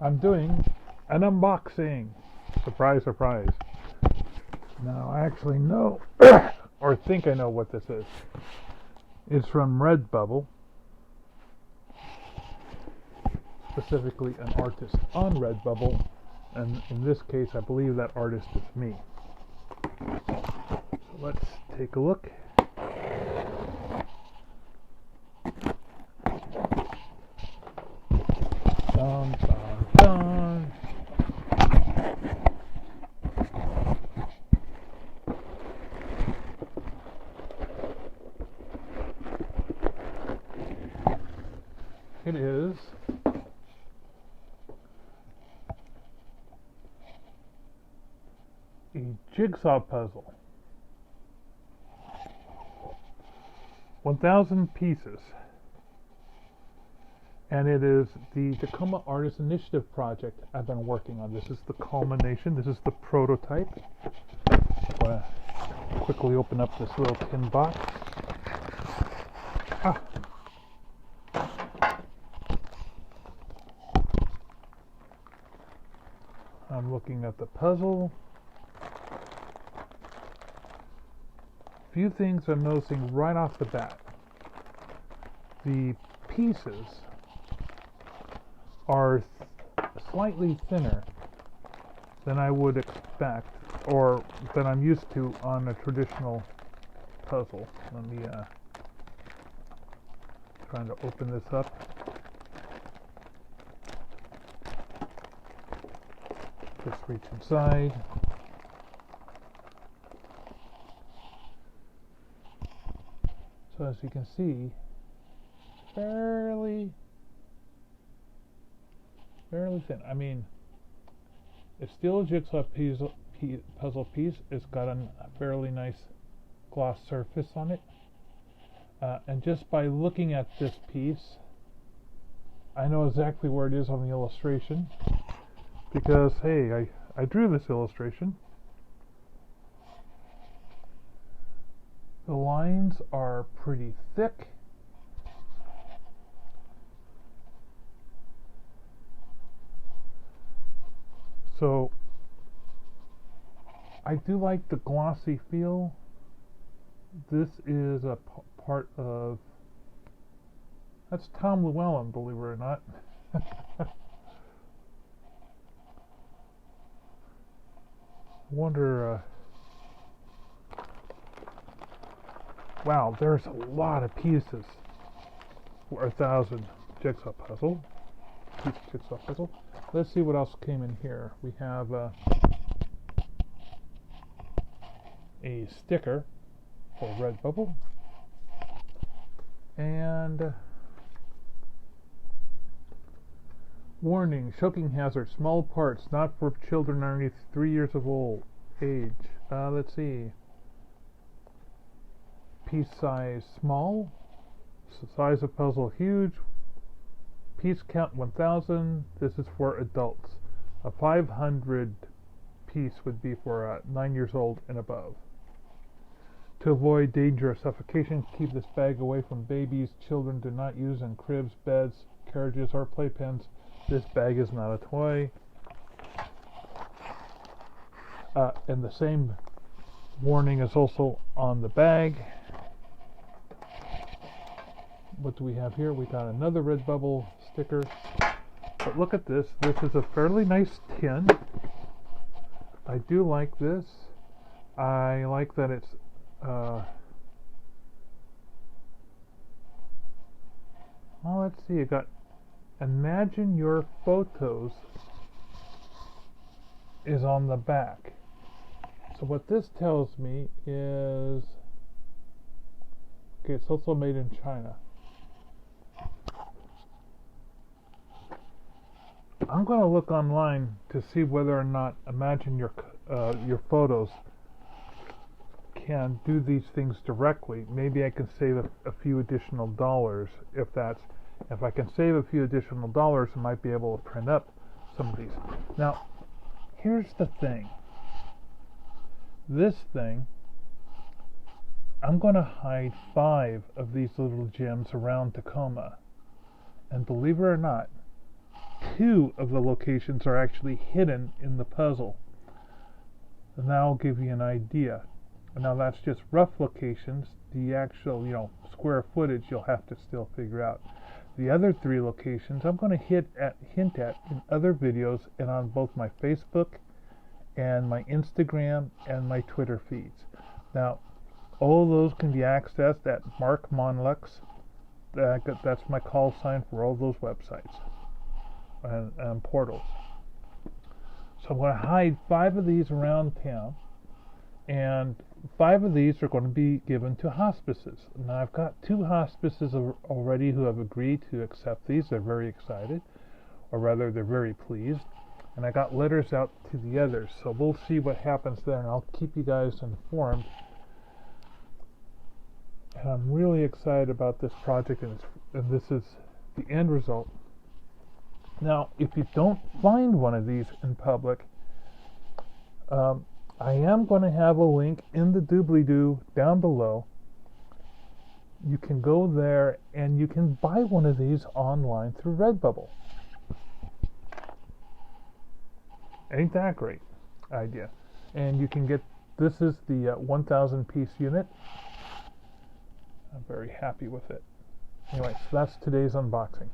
I'm doing an unboxing. Surprise, surprise. Now I actually know, or think I know what this is. It's from Redbubble, specifically an artist on Redbubble, and in this case I believe that artist is me. So let's take a look. Dun, dun, dun. It is a jigsaw puzzle. 1,000 pieces. And it is the Tacoma Artists Initiative Project I've been working on. This is the culmination. This is the prototype. I'm going to quickly open up this little tin box. I'm looking at the puzzle. A few things I'm noticing right off the bat. The pieces are slightly thinner than I would expect, or than I'm used to on a traditional puzzle. Let me trying to open this up. Just reach inside. So as you can see, fairly thin. I mean, it's still a jigsaw puzzle piece. It's got a fairly nice gloss surface on it. And just by looking at this piece, I know exactly where it is on the illustration. Because, hey, I drew this illustration. The lines are pretty thick. So, I do like the glossy feel. This is a part of... That's Tom Llewellyn, believe it or not. Wonder, wow, there's a lot of pieces for 1,000 jigsaw puzzle. Let's see what else came in here. We have a sticker for Redbubble, and warning, choking hazard, small parts, not for children underneath 3 years of age. Let's see. Piece size small. Size of puzzle huge. Piece count 1,000. This is for adults. A 500 piece would be for 9 years old and above. To avoid danger of suffocation, keep this bag away from babies. Children do not use in cribs, beds, carriages, or playpens. This bag is not a toy. And the same warning is also on the bag. What do we have here? We got another Redbubble sticker. But look at this. This is a fairly nice tin. I do like this. I like that it's well, let's see. I got Imagine Your Photos is on the back. So what this tells me is, okay, it's also made in China. I'm going to look online to see whether or not Imagine Your Photos can do these things directly. Maybe I can save a few additional dollars. If I can save a few additional dollars, I might be able to print up some of these. Now, here's the thing. This thing, I'm going to hide 5 of these little gems around Tacoma. And believe it or not, 2 of the locations are actually hidden in the puzzle. And that'll give you an idea. Now that's just rough locations. The actual, square footage you'll have to still figure out. The other 3 locations I'm going to hint at in other videos and on both my Facebook and my Instagram and my Twitter feeds. Now, all of those can be accessed at Mark Monlux. That's my call sign for all those websites and portals. So I'm going to hide 5 of these around town, and 5 of these are going to be given to hospices. Now I've got 2 hospices already who have agreed to accept these. They're very excited, or rather they're very pleased. And I got letters out to the others, so we'll see what happens there, and I'll keep you guys informed. And I'm really excited about this project, and this is the end result. Now, if you don't find one of these in public, I am going to have a link in the doobly-doo down below. You can go there and you can buy one of these online through Redbubble. Ain't that great idea? And you can get, this is the 1,000 piece unit. I'm very happy with it. Anyway, so that's today's unboxing.